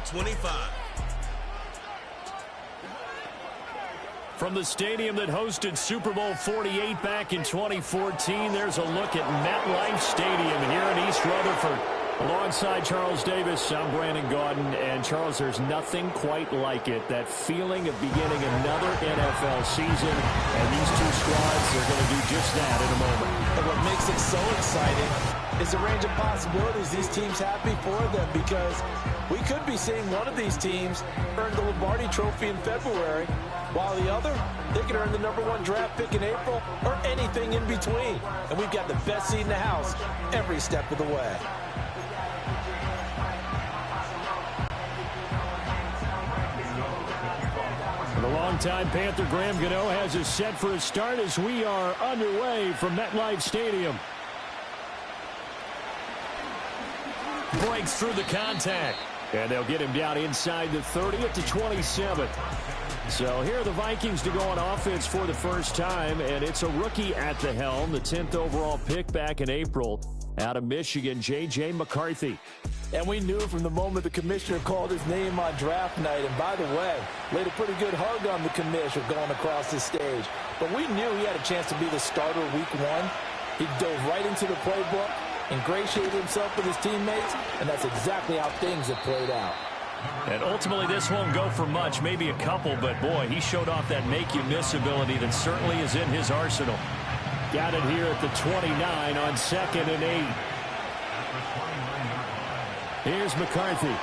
BGFL 25. From the stadium that hosted Super Bowl 48 back in 2014, there's a look at MetLife Stadium here in East Rutherford. Alongside Charles Davis, I'm Brandon Gaudin. And, Charles, there's nothing quite like it. That feeling of beginning another NFL season. And these two squads are going to do just that in a moment. And what makes it so exciting is the range of possibilities these teams have before them, because we could be seeing one of these teams earn the Lombardi Trophy in February, while the other, they could earn the #1 draft pick in April or anything in between. And we've got the best seat in the house every step of the way. The longtime Panther Graham Gano has us set for a start as we are underway from MetLife Stadium. Breaks through the contact. And they'll get him down inside the 30 at the 27. So here are the Vikings to go on offense for the first time, and it's a rookie at the helm, the 10th overall pick back in April out of Michigan, J.J. McCarthy. And we knew from the moment the commissioner called his name on draft night, and by the way, laid a pretty good hug on the commissioner going across the stage. But we knew he had a chance to be the starter week 1. He dove right into the playbook, ingratiated himself with his teammates, and that's exactly how things have played out. And ultimately, this won't go for much, maybe a couple, but boy, he showed off that make-you-miss ability that certainly is in his arsenal. Got it here at the 29 on 2nd and 8. Here's McCarthy.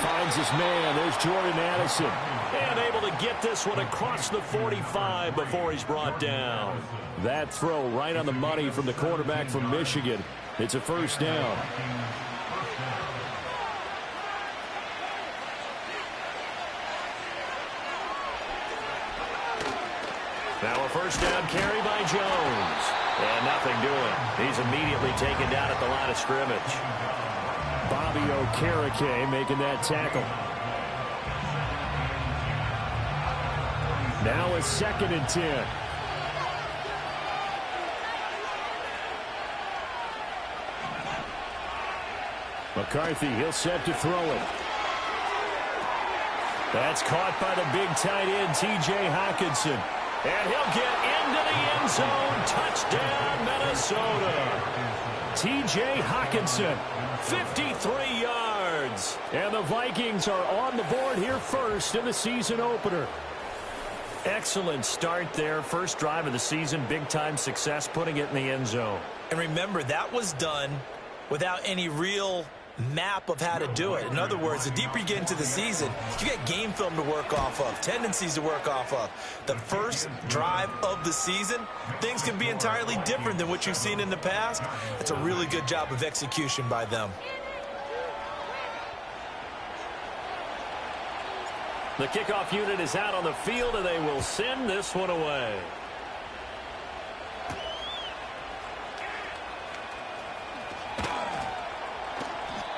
Finds his man. There's Jordan Addison. And able to get this one across the 45 before he's brought down. That throw right on the money from the quarterback from Michigan. It's a first down. Now a first down carry by Jones. And nothing doing. He's immediately taken down at the line of scrimmage. Bobby Okereke making that tackle. Now a 2nd and 10. McCarthy, he'll set to throw it. That's caught by the big tight end, T.J. Hockenson. And he'll get into the end zone. Touchdown, Minnesota. T.J. Hockenson, 53 yards. And the Vikings are on the board here first in the season opener. Excellent start there. First drive of the season. Big-time success putting it in the end zone. And remember, that was done without any real map of how to do it. In other words, the deeper you get into the season, you get game film to work off of, tendencies to work off of. The first drive of the season, things can be entirely different than what you've seen in the past. It's a really good job of execution by them. The kickoff unit is out on the field, and they will send this one away.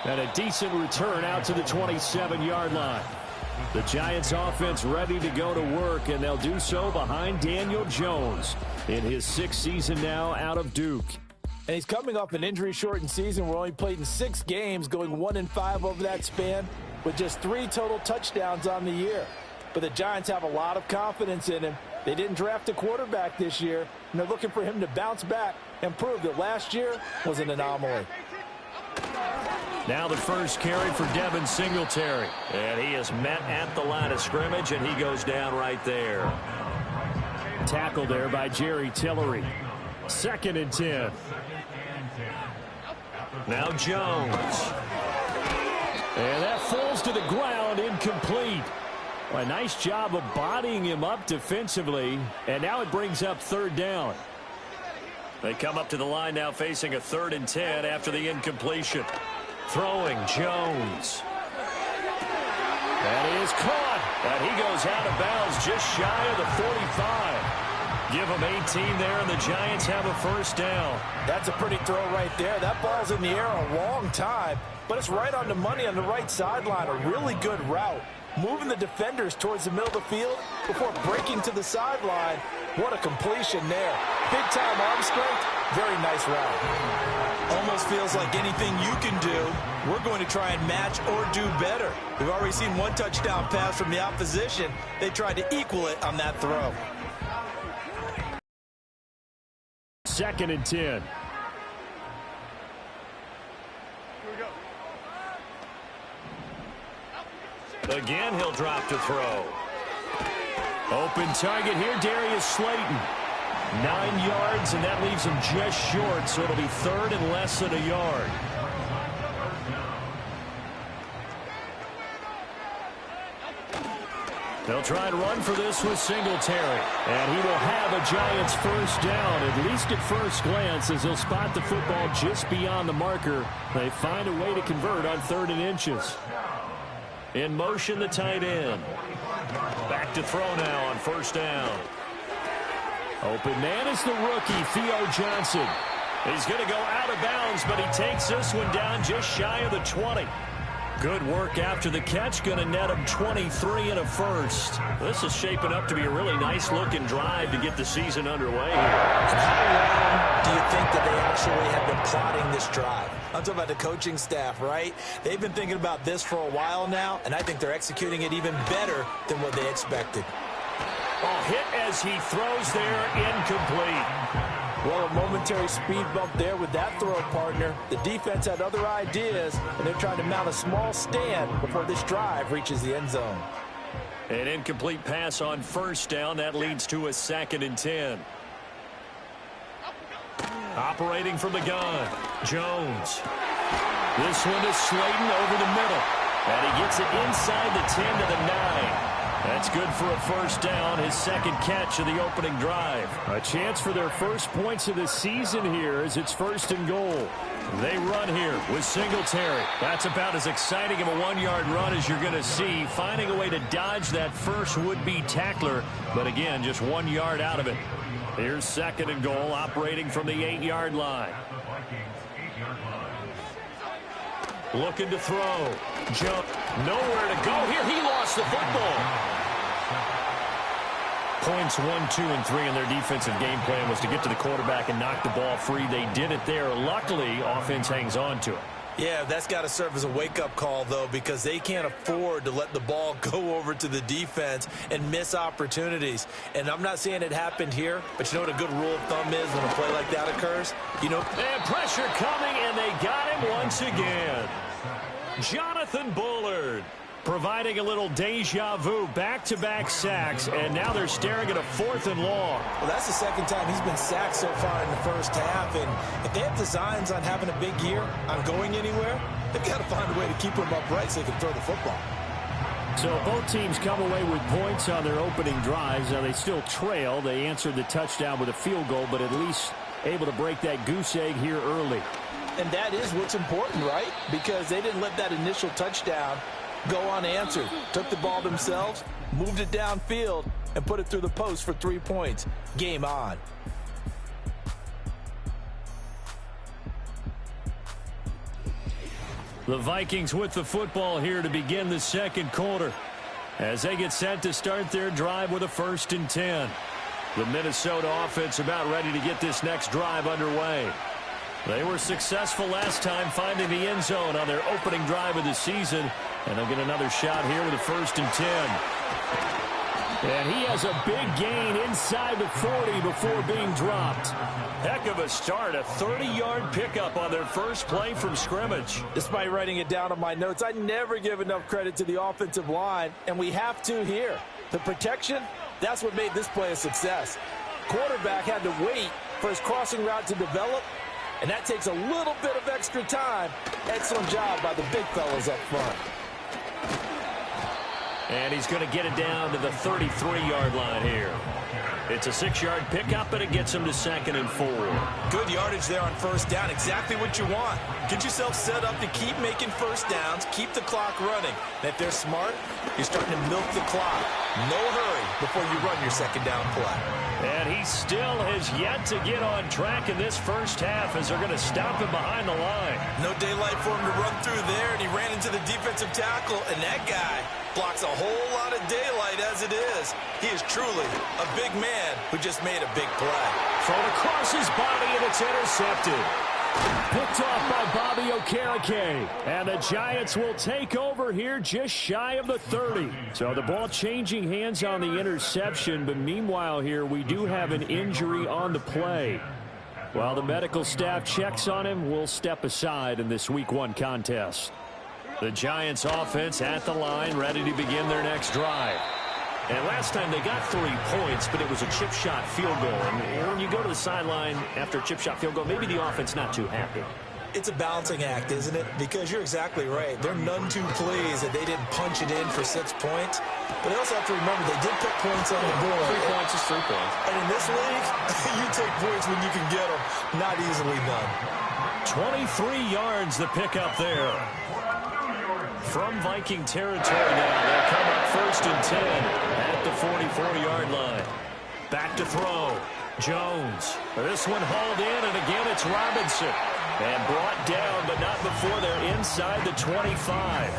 And a decent return out to the 27-yard line. The Giants offense ready to go to work, and they'll do so behind Daniel Jones in his 6th season now out of Duke. And he's coming off an injury-shortened season where he only played in 6 games, going 1-5 over that span, with just 3 total touchdowns on the year. But the Giants have a lot of confidence in him. They didn't draft a quarterback this year, and they're looking for him to bounce back and prove that last year was an anomaly. Now the first carry for Devin Singletary. And he is met at the line of scrimmage, and he goes down right there. Tackled there by Jerry Tillery. 2nd and 10. Now Jones. And that falls to the ground, incomplete. Well, a nice job of bodying him up defensively. And now it brings up 3rd down. They come up to the line now facing a 3rd and 10 after the incompletion. Throwing Jones. That is caught. And he goes out of bounds just shy of the 45. Give him 18 there, and the Giants have a first down. That's a pretty throw right there. That ball's in the air a long time, but it's right on the money on the right sideline. A really good route. Moving the defenders towards the middle of the field before breaking to the sideline. What a completion there. Big-time arm strength. Very nice route. Almost feels like anything you can do, we're going to try and match or do better. We've already seen one touchdown pass from the opposition. They tried to equal it on that throw. 2nd and 10. Again, he'll drop to throw. Open target here, Darius Slayton. 9 yards, and that leaves him just short, so it'll be 3rd and less than a yard. They'll try and run for this with Singletary. And he will have a Giants first down, at least at first glance, as he'll spot the football just beyond the marker. They find a way to convert on 3rd and inches. In motion, the tight end. Back to throw now on 1st down. Open man is the rookie, Theo Johnson. He's going to go out of bounds, but he takes this one down just shy of the 20. Good work after the catch, going to net him 23 and a first. This is shaping up to be a really nice-looking drive to get the season underway here. And how long do you think that they actually have been plotting this drive? I'm talking about the coaching staff, right? They've been thinking about this for a while now, and I think they're executing it even better than what they expected. Oh, hit as he throws there, incomplete. Well, a momentary speed bump there with that throw, partner. The defense had other ideas, and they're trying to mount a small stand before this drive reaches the end zone. An incomplete pass on 1st down. That leads to a 2nd and 10. Operating from the gun, Jones. This one is Slayton over the middle. And he gets it inside the 10 to the 9. That's good for a first down, his 2nd catch of the opening drive. A chance for their first points of the season here as it's 1st and goal. They run here with Singletary. That's about as exciting of a 1-yard run as you're going to see, finding a way to dodge that first would-be tackler, but again, just 1 yard out of it. Here's 2nd and goal, operating from the 8-yard line. Looking to throw. Jump. Nowhere to go here. He lost the football. Points 1, 2, and 3 in their defensive game plan was to get to the quarterback and knock the ball free. They did it there. Luckily, offense hangs on to it. Yeah, that's got to serve as a wake-up call, though, because they can't afford to let the ball go over to the defense and miss opportunities. And I'm not saying it happened here, but you know what a good rule of thumb is when a play like that occurs? You know, and pressure coming, and they got him once again. Jonathan Bullard providing a little deja vu, back-to-back sacks, and now they're staring at a 4th and long. Well, that's the 2nd time he's been sacked so far in the first half, and if they have designs on having a big year, on going anywhere, they've got to find a way to keep him upright so they can throw the football. So both teams come away with points on their opening drives. Now they still trail. They answered the touchdown with a field goal, but at least able to break that goose egg here early. And that is what's important, right? Because they didn't let that initial touchdown go unanswered. Took the ball themselves, moved it downfield, and put it through the post for 3 points. Game on. The Vikings with the football here to begin the 2nd quarter as they get set to start their drive with a 1st and 10. The Minnesota offense about ready to get this next drive underway. They were successful last time finding the end zone on their opening drive of the season, and they'll get another shot here with a 1st and 10. And he has a big gain inside the 40 before being dropped. Heck of a start, a 30-yard pickup on their first play from scrimmage. Despite writing it down on my notes, I never give enough credit to the offensive line, and we have to here. The protection, that's what made this play a success. Quarterback had to wait for his crossing route to develop, and that takes a little bit of extra time. Excellent job by the big fellas up front. And he's going to get it down to the 33-yard line here. It's a 6-yard pickup, and it gets him to 2nd and 4. Good yardage there on 1st down. Exactly what you want. Get yourself set up to keep making 1st downs, keep the clock running. And if they're smart, you're starting to milk the clock. No hurry before you run your 2nd down play. And he still has yet to get on track in this first half as they're going to stop him behind the line. No daylight for him to run through there, and he ran into the defensive tackle, and that guy blocks a whole lot of daylight as it is. He is truly a big man who just made a big play. Thrown across his body, and it's intercepted. Picked off by Bobby Okereke. And the Giants will take over here just shy of the 30. So the ball changing hands on the interception. But meanwhile here, we do have an injury on the play. While the medical staff checks on him, we'll step aside in this Week 1 contest. The Giants offense at the line, ready to begin their next drive. And last time they got 3 points, but it was a chip shot field goal. And when you go to the sideline after a chip shot field goal, maybe the offense not too happy. It's a balancing act, isn't it? Because you're exactly right. They're none too pleased that they didn't punch it in for 6 points. But they also have to remember they did put points on the board. 3 points is 3 points. And in this league, you take points when you can get them. Not easily done. 23 yards the pickup there. From Viking territory now, they'll come up 1st and 10 at the 44-yard line. Back to throw. Jones. This one hauled in, and again it's Robinson. And brought down, but not before they're inside the 25.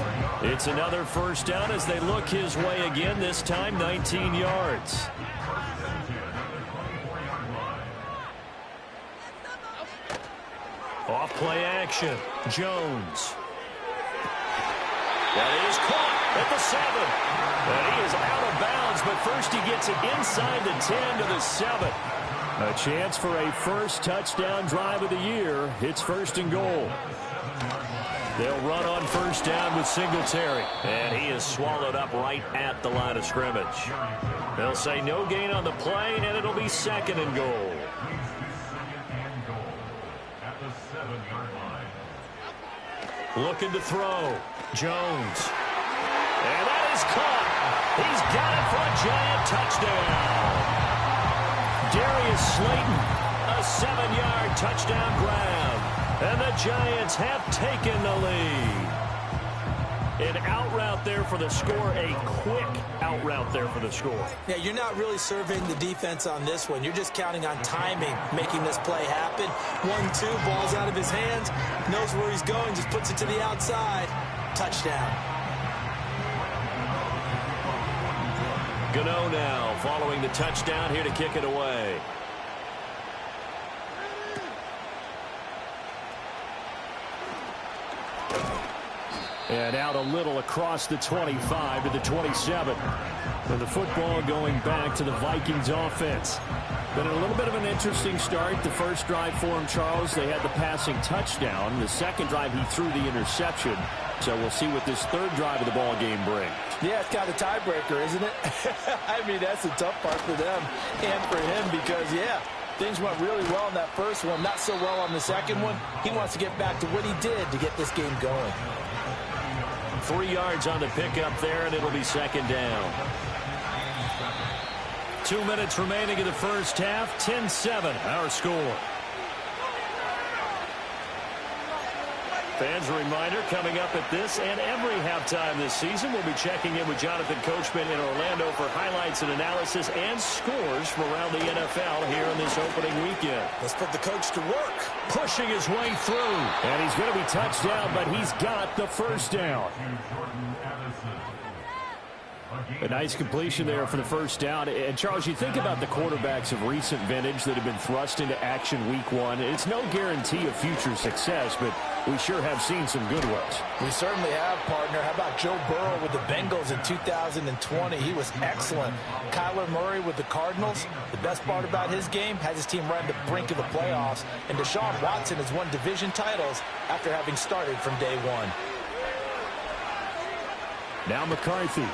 It's another 1st down as they look his way again, this time 19 yards. Off play action. Jones. That is caught at the 7. And he is out of bounds, but first he gets it inside the 10 to the 7. A chance for a first touchdown drive of the year. It's 1st and goal. They'll run on 1st down with Singletary. And he is swallowed up right at the line of scrimmage. They'll say no gain on the play, and it'll be 2nd and goal. Looking to throw. Jones. And that is caught. He's got it for a Giant touchdown. Darius Slayton, a 7-yard touchdown grab. And the Giants have taken the lead. An out route there for the score, a quick out route there for the score. Yeah, you're not really surveying the defense on this one. You're just counting on timing, making this play happen. 1-2, ball's out of his hands, knows where he's going, just puts it to the outside. Touchdown. Gano now following the touchdown here to kick it away. And out a little across the 25 to the 27. And the football going back to the Vikings offense. Been a little bit of an interesting start. The first drive for him, Charles, they had the passing touchdown. The second drive, he threw the interception. So we'll see what this 3rd drive of the ball game brings. Yeah, it's kind of a tiebreaker, isn't it? I mean, that's the tough part for them and for him because, yeah, things went really well in that first one, not so well on the second one. He wants to get back to what he did to get this game going. 3 yards on the pickup there, and it'll be 2nd down. 2 minutes remaining in the first half. 10-7, our score. Fans, a reminder, coming up at this and every halftime this season, we'll be checking in with Jonathan Coachman in Orlando for highlights and analysis and scores from around the NFL here in this opening weekend. Let's put the coach to work. Pushing his way through. And he's going to be touched down, but he's got the 1st down. A nice completion there for the 1st down. And, Charles, you think about the quarterbacks of recent vintage that have been thrust into action Week 1. It's no guarantee of future success, but we sure have seen some good ones. We certainly have, partner. How about Joe Burrow with the Bengals in 2020? He was excellent. Kyler Murray with the Cardinals. The best part about his game, has his team right on the brink of the playoffs. And Deshaun Watson has won division titles after having started from day one. Now McCarthy.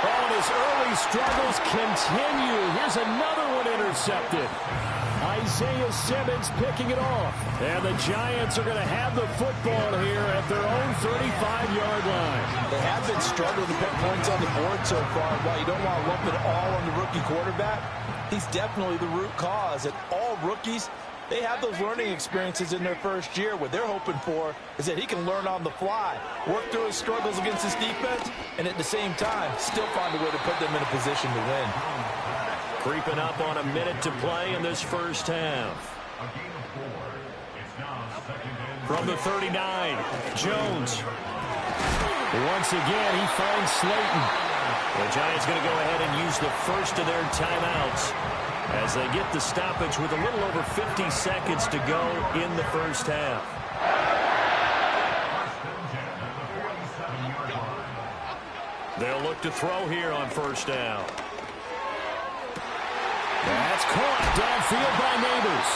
Oh, his early struggles continue. Here's another one intercepted. Isaiah Simmons picking it off. And the Giants are going to have the football here at their own 35-yard line. They have been struggling to put points on the board so far. While you don't want to lump it all on the rookie quarterback, he's definitely the root cause. And all rookies, they have those learning experiences in their first year. What they're hoping for is that he can learn on the fly, work through his struggles against his defense, and at the same time, still find a way to put them in a position to win. Creeping up on a minute to play in this first half. From the 39, Jones. Once again, he finds Slayton. The Giants going to go ahead and use the first of their timeouts. as they get the stoppage with a little over 50 seconds to go in the first half. They'll look to throw here on first down. That's caught downfield by Neighbors.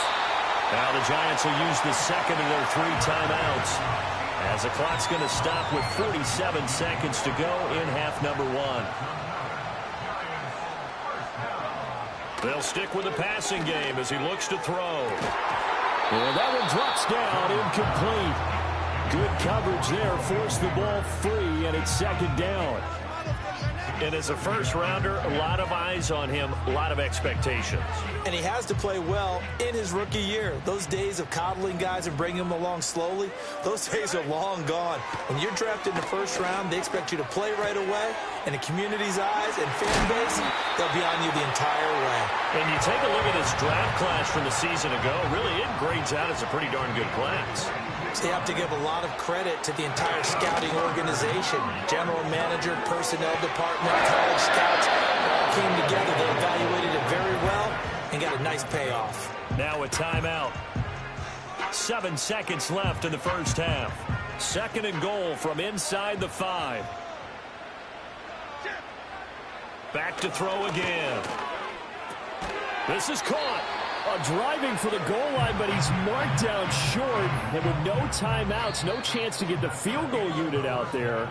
Now the Giants will use the second of their 3 timeouts, as the clock's going to stop with 47 seconds to go in half number 1. They'll stick with the passing game as he looks to throw. And that one drops down, incomplete. Good coverage there, forced the ball free, and it's second down. And as a first-rounder, a lot of eyes on him, a lot of expectations. And he has to play well in his rookie year. Those days of coddling guys and bringing them along slowly, those days are long gone. When you're drafted in the first round, they expect you to play right away. And the community's eyes and fan base, they'll be on you the entire way. And you take a look at his draft class from a season ago, really it grades out as a pretty darn good class. So you have to give a lot of credit to the entire scouting organization. General manager, personnel department, college scouts, all came together. They evaluated it very well and got a nice payoff. Now a timeout. 7 seconds left in the first half. Second and goal from inside the 5. Back to throw again. This is caught. Driving for the goal line, but he's marked down short. And with no timeouts, no chance to get the field goal unit out there.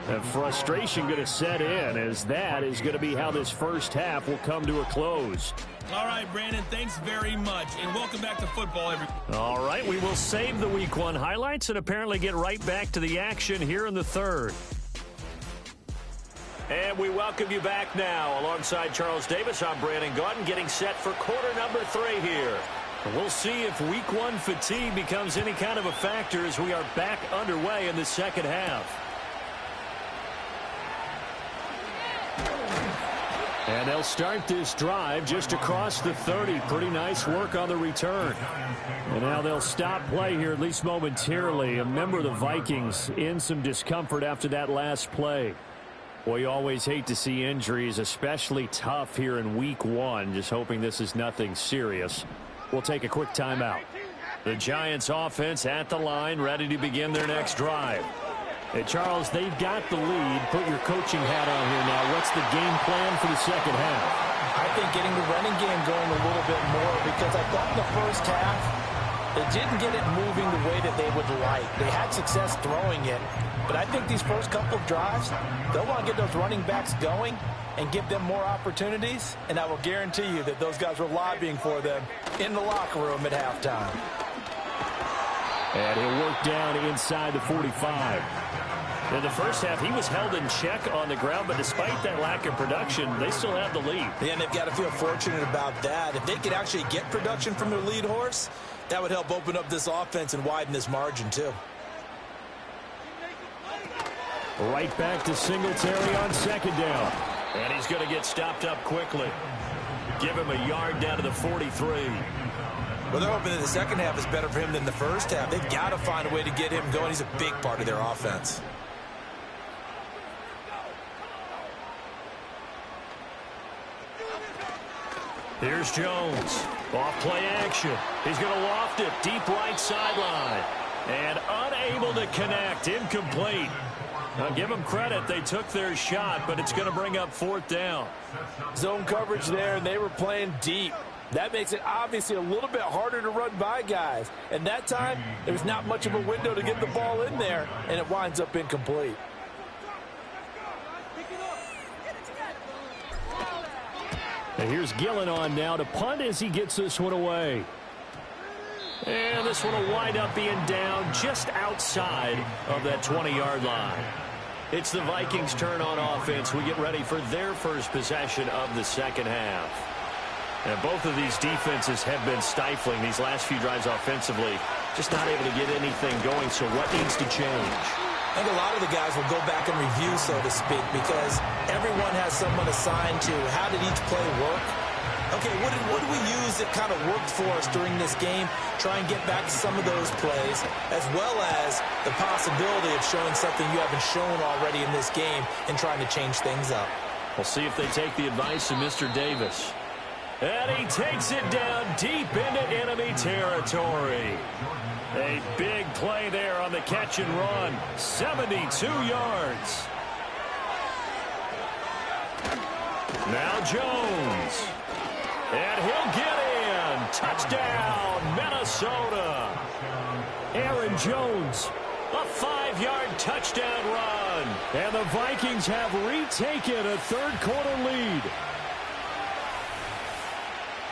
And frustration going to set in, as that is going to be how this first half will come to a close. All right, Brandon, thanks very much. And welcome back to football, everyone. All right, we will save the Week 1 highlights and apparently get right back to the action here in the third. And we welcome you back now. Alongside Charles Davis, I'm Brandon Gaudin, getting set for quarter number 3 here. We'll see if Week 1 fatigue becomes any kind of a factor as we are back underway in the second half. And they'll start this drive just across the 30. Pretty nice work on the return. And now they'll stop play here, at least momentarily. A member of the Vikings in some discomfort after that last play. Well, you always hate to see injuries, especially tough here in Week 1. Just hoping this is nothing serious. We'll take a quick timeout. The Giants offense at the line, ready to begin their next drive. Hey, Charles, they've got the lead. Put your coaching hat on here now. What's the game plan for the second half? I think getting the running game going a little bit more, because I thought in the first half, they didn't get it moving the way that they would like. They had success throwing it. But I think these first couple of drives, they'll want to get those running backs going and give them more opportunities. And I will guarantee you that those guys were lobbying for them in the locker room at halftime. And he'll work down inside the 45. In the first half, he was held in check on the ground, but despite that lack of production, they still have the lead. Yeah, and they've got to feel fortunate about that. If they could actually get production from their lead horse, that would help open up this offense and widen this margin too. Right back to Singletary on second down. And he's going to get stopped up quickly. Give him a yard down to the 43. Well, they're hoping that the second half is better for him than the first half. They've got to find a way to get him going. He's a big part of their offense. Here's Jones. Off play action. He's going to loft it deep right sideline. And unable to connect. Incomplete. Now, give them credit. They took their shot, but it's going to bring up fourth down. Zone coverage there, and they were playing deep. That makes it obviously a little bit harder to run by guys. And that time, there was not much of a window to get the ball in there, and it winds up incomplete. And here's Gillen on now to punt as he gets this one away. And this one will wind up being down just outside of that 20-yard line. It's the Vikings' turn on offense. We get ready for their first possession of the second half. And both of these defenses have been stifling these last few drives offensively. Just not able to get anything going, so what needs to change? I think a lot of the guys will go back and review, so to speak, because everyone has someone assigned to how did each play work. Okay, what did we use that kind of worked for us during this game? Try and get back to some of those plays, as well as the possibility of showing something you haven't shown already in this game and trying to change things up. We'll see if they take the advice of Mr. Davis. And he takes it down deep into enemy territory. A big play there on the catch and run. 72 yards. Now Jones. And he'll get in. Touchdown, Minnesota. Aaron Jones. A 5-yard touchdown run. And the Vikings have retaken a third-quarter lead.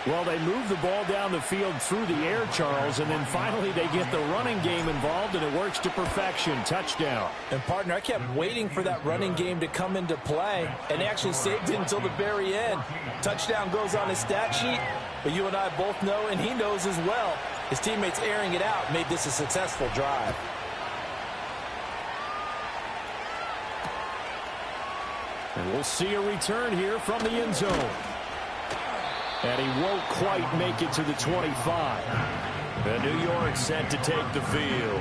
Well, they move the ball down the field through the air, Charles, and then finally they get the running game involved, and it works to perfection. Touchdown. And, partner, I kept waiting for that running game to come into play, and they actually saved it until the very end. Touchdown goes on his stat sheet, but you and I both know, and he knows as well, his teammates airing it out made this a successful drive. And we'll see a return here from the end zone. And he won't quite make it to the 25. And New York set to take the field.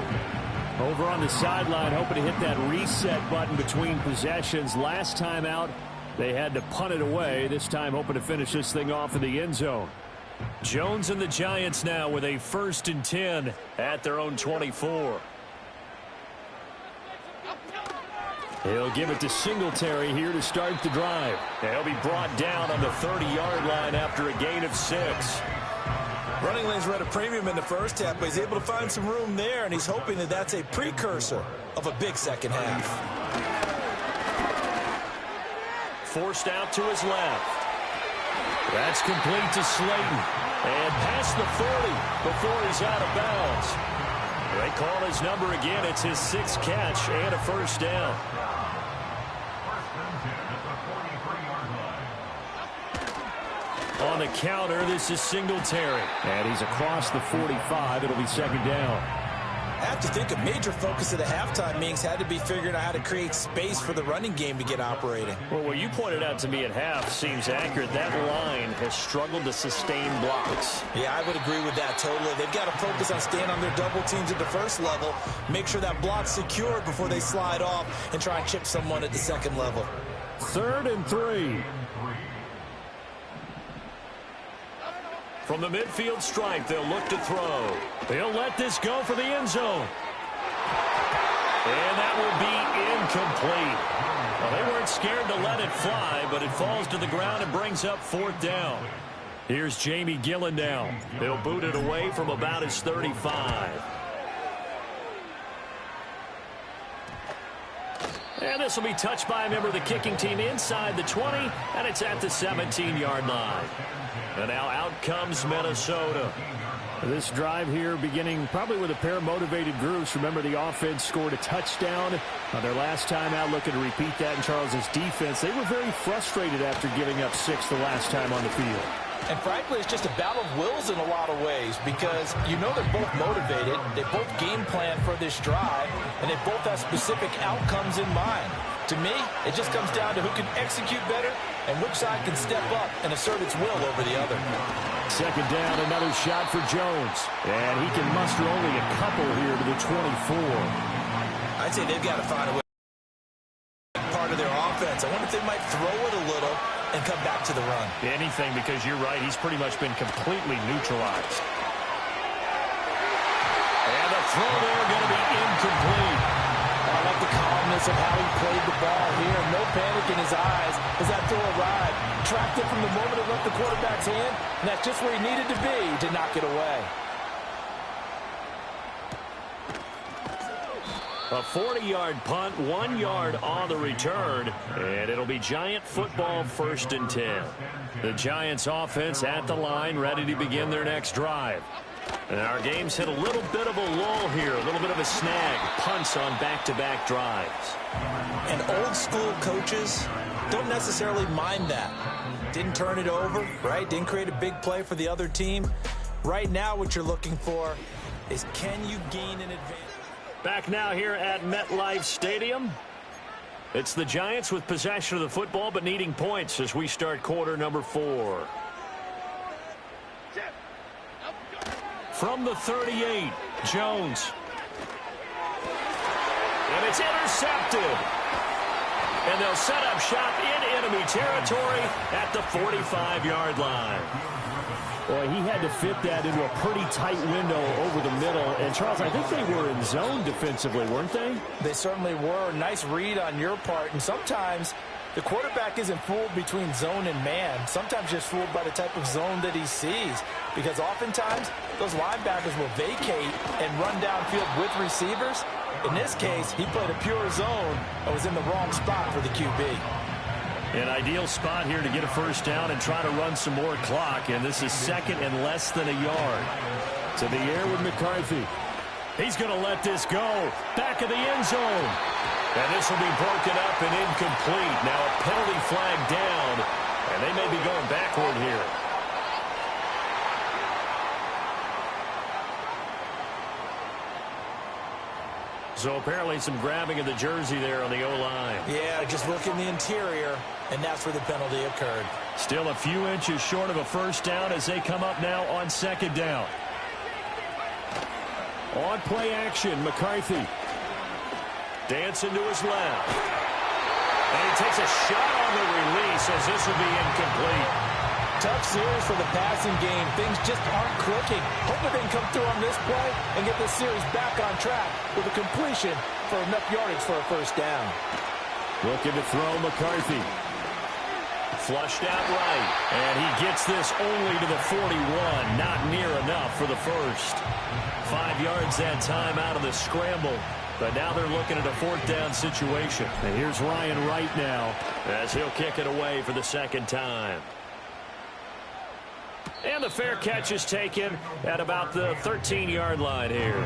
Over on the sideline, hoping to hit that reset button between possessions. Last time out, they had to punt it away. This time, hoping to finish this thing off in the end zone. Jones and the Giants now with a 1st and 10 at their own 24. He'll give it to Singletary here to start the drive. He'll be brought down on the 30-yard line after a gain of 6. Running lanes were at a premium in the first half, but he's able to find some room there, and he's hoping that that's a precursor of a big second half. Forced out to his left. That's complete to Slayton. And past the 40 before he's out of bounds. They call his number again. It's his 6th catch and a 1st down. On the counter, this is Singletary. And he's across the 45. It'll be 2nd down. I have to think a major focus of the halftime meetings had to be figuring out how to create space for the running game to get operating. Well, what you pointed out to me at half seems accurate. That line has struggled to sustain blocks. Yeah, I would agree with that totally. They've got to focus on staying on their double teams at the first level, make sure that block's secured before they slide off and try and chip someone at the second level. 3rd and 3. From the midfield stripe, they'll look to throw. They'll let this go for the end zone. And that will be incomplete. Well, they weren't scared to let it fly, but it falls to the ground and brings up 4th down. Here's Jamie Gillen now. They'll boot it away from about his 35. And this will be touched by a member of the kicking team inside the 20, and it's at the 17-yard line. And now out comes Minnesota. This drive here beginning probably with a pair of motivated groups. Remember, the offense scored a touchdown on their last time out, looking to repeat that in Charles's defense. They were very frustrated after giving up 6 the last time on the field. And frankly, it's just a battle of wills in a lot of ways because you know they're both motivated, they both game plan for this drive, and they both have specific outcomes in mind. To me, it just comes down to who can execute better and which side can step up and assert its will over the other. 2nd down, another shot for Jones. And he can muster only a couple here to the 24. I'd say they've got to find a way part of their offense. I wonder if they might throw it a little and come back to the run. Anything, because you're right, he's pretty much been completely neutralized. And the throw there going to be incomplete. I like the calmness of how he played the ball here. No panic in his eyes as that throw arrived. Tracked it from the moment it left the quarterback's hand, and that's just where he needed to be to knock it away. A 40-yard punt, 1 yard on the return, and it'll be Giant football 1st and 10. The Giants offense at the line, ready to begin their next drive. And our game's hit a little bit of a lull here, a little bit of a snag. Punts on back-to-back drives. And old-school coaches don't necessarily mind that. Didn't turn it over, right? Didn't create a big play for the other team. Right now what you're looking for is can you gain an advantage? Back now here at MetLife Stadium. It's the Giants with possession of the football but needing points as we start quarter number 4. From the 38, Jones. And it's intercepted. And they'll set up shop in into enemy territory at the 45-yard line. Boy, he had to fit that into a pretty tight window over the middle. And, Charles, I think they were in zone defensively, weren't they? They certainly were. Nice read on your part. And sometimes the quarterback isn't fooled between zone and man. Sometimes just fooled by the type of zone that he sees. Because oftentimes, those linebackers will vacate and run downfield with receivers. In this case, he played a pure zone and was in the wrong spot for the QB. An ideal spot here to get a first down and try to run some more clock. And this is second and less than a yard. To the air with McCarthy. He's going to let this go. Back of the end zone. And this will be broken up and incomplete. Now a penalty flag down. And they may be going backward here. So apparently some grabbing of the jersey there on the O-line. Yeah, just look in the interior, and that's where the penalty occurred. Still a few inches short of a first down as they come up now on second down. On play action, McCarthy. Dancing to his left. And he takes a shot on the release as this will be incomplete. Tough series for the passing game. Things just aren't clicking. Hoping they can come through on this play and get this series back on track with a completion for enough yardage for a first down. Looking to throw McCarthy. Flushed out right. And he gets this only to the 41. Not near enough for the first. 5 yards that time out of the scramble. But now they're looking at a fourth down situation. And here's Ryan Wright now as he'll kick it away for the second time. And the fair catch is taken at about the 13-yard line here.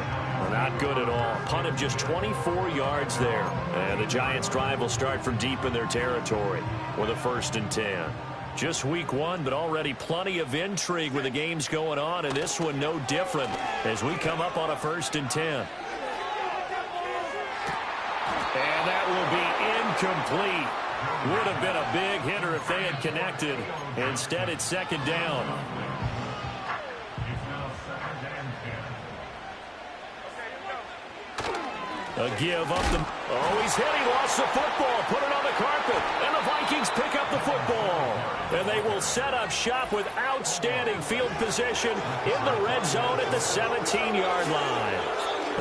Not good at all. Punt him just 24 yards there. And the Giants' drive will start from deep in their territory with a 1st and 10. Just week 1, but already plenty of intrigue with the games going on, and this one no different as we come up on a 1st and 10. And that will be incomplete. Would have been a big hitter if they had connected. Instead, it's second down. A give up the... Oh, he's hit. He lost the football. Put it on the carpet. And the Vikings pick up the football. And they will set up shop with outstanding field position in the red zone at the 17-yard line.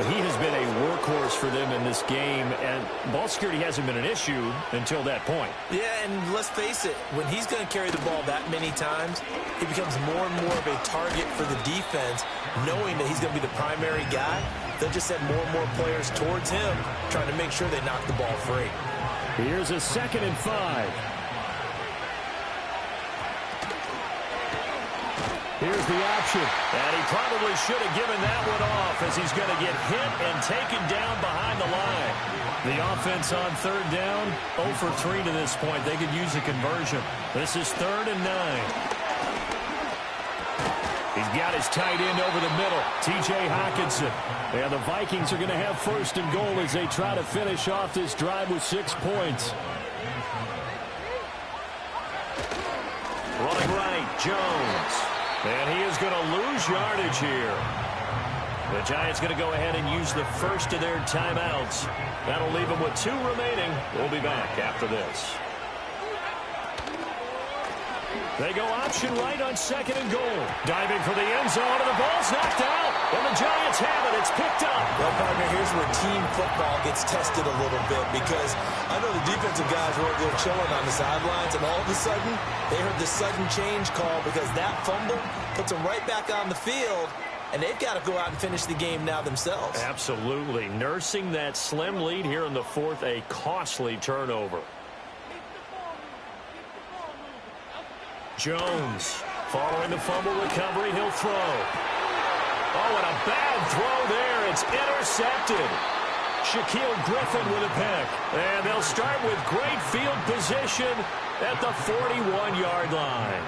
He has been a workhorse for them in this game, and ball security hasn't been an issue until that point. Yeah, and let's face it, when he's going to carry the ball that many times, he becomes more and more of a target for the defense, knowing that he's going to be the primary guy. They'll just send more and more players towards him, trying to make sure they knock the ball free. Here's a 2nd and 5. Here's the option. And he probably should have given that one off as he's going to get hit and taken down behind the line. The offense on 3rd down, 0 for 3 to this point. They could use a conversion. This is 3rd and 9. He's got his tight end over the middle, T.J. Hockenson. And the Vikings are going to have 1st and goal as they try to finish off this drive with 6 points. Running right, Jones. And he is going to lose yardage here. The Giants going to go ahead and use the first of their timeouts. That'll leave them with 2 remaining. We'll be back after this. They go option right on 2nd and goal. Diving for the end zone, and the ball's knocked out. And the Giants have it. It's picked up. Well, partner, here's where team football gets tested a little bit, because I know the defensive guys were over there chilling on the sidelines, and all of a sudden, they heard the sudden change call because that fumble puts them right back on the field, and they've got to go out and finish the game now themselves. Absolutely. Nursing that slim lead here in the 4th, a costly turnover. Jones, following the fumble recovery, he'll throw. Oh, and a bad throw there. It's intercepted. Shaquille Griffin with a pick. And they'll start with great field position at the 41-yard line.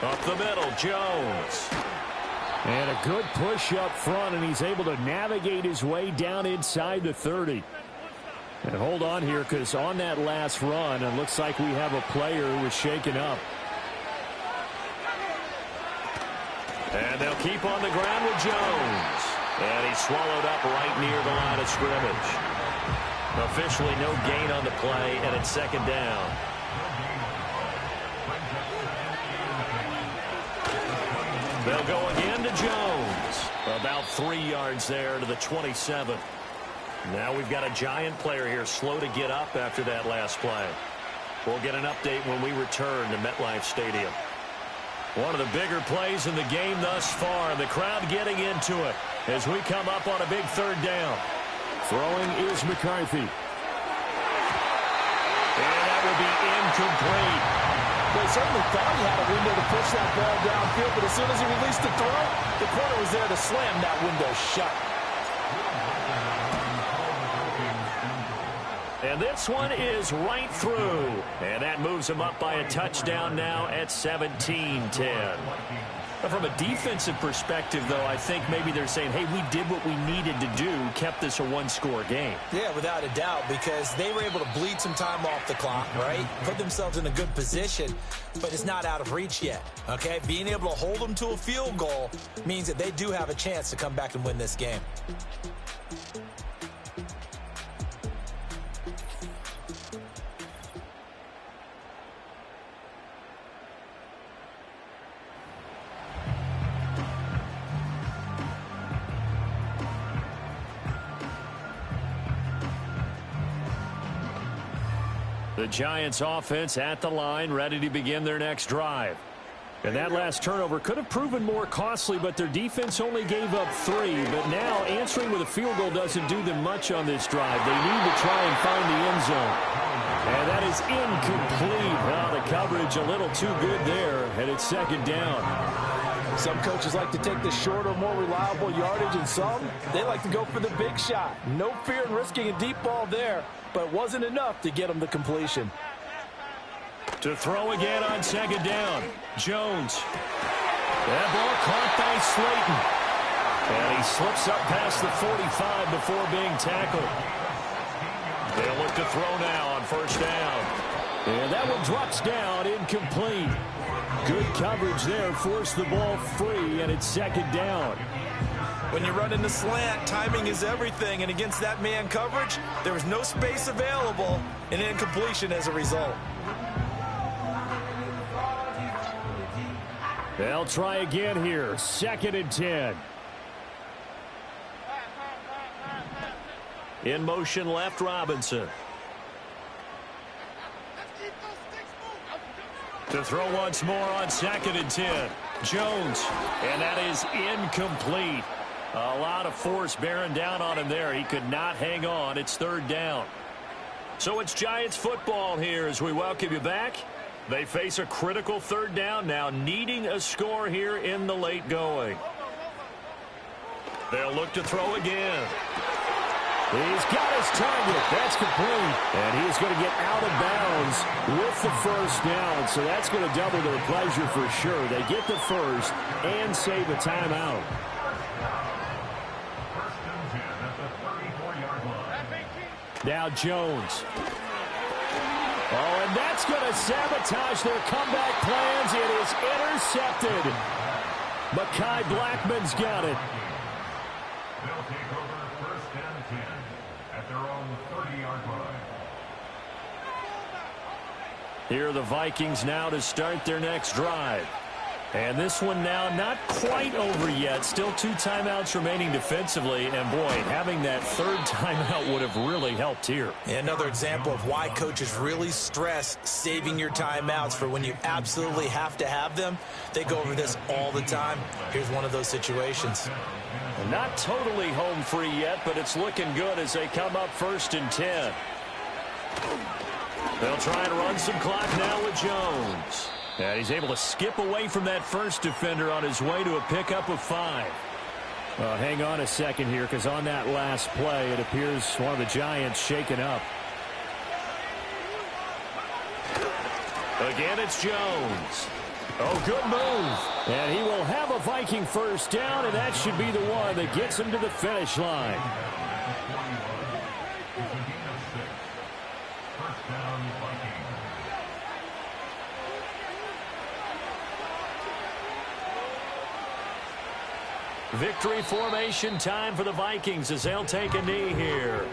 Up the middle, Jones. And a good push up front, and he's able to navigate his way down inside the 30. And hold on here, because on that last run, it looks like we have a player who was shaken up. And they'll keep on the ground with Jones. And he's swallowed up right near the line of scrimmage. Officially no gain on the play, and it's second down. They'll go again to Jones. About 3 yards there to the 27. Now we've got a Giant player here slow to get up after that last play. We'll get an update when we return to MetLife Stadium. One of the bigger plays in the game thus far. The crowd getting into it as we come up on a big third down. Throwing is McCarthy. And that will be incomplete. They certainly thought he had a window to push that ball downfield, but as soon as he released the throw, the corner was there to slam that window shut. And this one is right through. And that moves him up by a touchdown now at 17-10. From a defensive perspective, though, I think maybe they're saying, hey, we did what we needed to do, kept this a one-score game. Yeah, without a doubt, because they were able to bleed some time off the clock, right? Put themselves in a good position, but it's not out of reach yet, okay? Being able to hold them to a field goal means that they do have a chance to come back and win this game. The Giants offense at the line, ready to begin their next drive. And that last turnover could have proven more costly, but their defense only gave up 3. But now answering with a field goal doesn't do them much on this drive. They need to try and find the end zone. And that is incomplete. Well, the coverage a little too good there, and it's second down. Some coaches like to take the shorter, more reliable yardage, and some, they like to go for the big shot. No fear in risking a deep ball there, but it wasn't enough to get them the completion. To throw again on second down, Jones. That ball caught by Slayton. And he slips up past the 45 before being tackled. They'll look to throw now on first down. And that one drops down, incomplete. Good coverage there, forced the ball free, and it's second down. When you're running the slant, timing is everything, and against that man coverage, there was no space available, and incompletion as a result. They'll try again here, 2nd and 10. In motion left, Robinson. To throw once more on 2nd and 10. Jones. And that is incomplete. A lot of force bearing down on him there. He could not hang on. It's third down. So it's Giants football here as we welcome you back. They face a critical third down now, needing a score here in the late going. They'll look to throw again. He's got his target. That's complete. And he's going to get out of bounds with the first down. So that's going to double their pleasure for sure. They get the first and save a timeout. Now Jones. Oh, and that's going to sabotage their comeback plans. It is intercepted. Mekhi Blackman's got it. They'll take over first and 10 at their own 30-yard line. Here are the Vikings now to start their next drive. And this one now not quite over yet. Still 2 timeouts remaining defensively. And, boy, having that third timeout would have really helped here. Another example of why coaches really stress saving your timeouts for when you absolutely have to have them. They go over this all the time. Here's one of those situations. Not totally home free yet, but it's looking good as they come up 1st and 10. They'll try and run some clock now with Jones. And he's able to skip away from that first defender on his way to a pickup of 5. Hang on a second here, because on that last play, it appears one of the Giants shaken up. Again, it's Jones. Oh, good move. And he will have a Viking first down, and that should be the one that gets him to the finish line. down Vikings. Victory formation time for the Vikings as they'll take a knee here.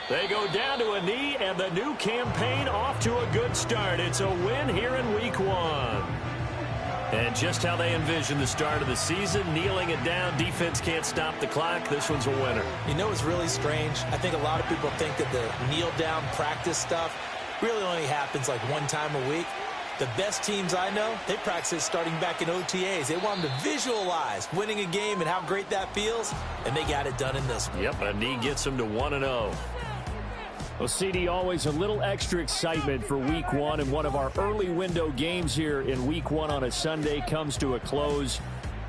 They go down to a knee, and the new campaign off to a good start. It's a win here in Week 1. And just how they envision the start of the season, kneeling it down, defense can't stop the clock. This one's a winner. You know what's really strange? I think a lot of people think that the kneel-down practice stuff really only happens like one time a week. The best teams I know, they practice it starting back in OTAs. They want them to visualize winning a game and how great that feels, and they got it done in this one. Yep, a knee gets them to 1-0. Well, CD, always a little extra excitement for Week 1, and one of our early window games here in Week 1 on a Sunday comes to a close.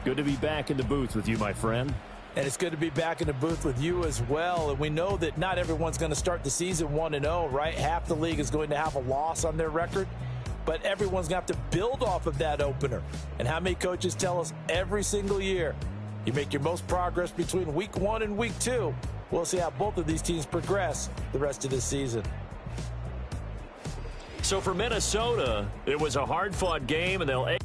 Good to be back in the booth with you, my friend. And it's good to be back in the booth with you as well. And we know that not everyone's going to start the season 1-0, right? Half the league is going to have a loss on their record, but everyone's going to have to build off of that opener. And how many coaches tell us every single year, you make your most progress between Week 1 and Week 2. We'll see how both of these teams progress the rest of this season. So for Minnesota, it was a hard-fought game, and they'll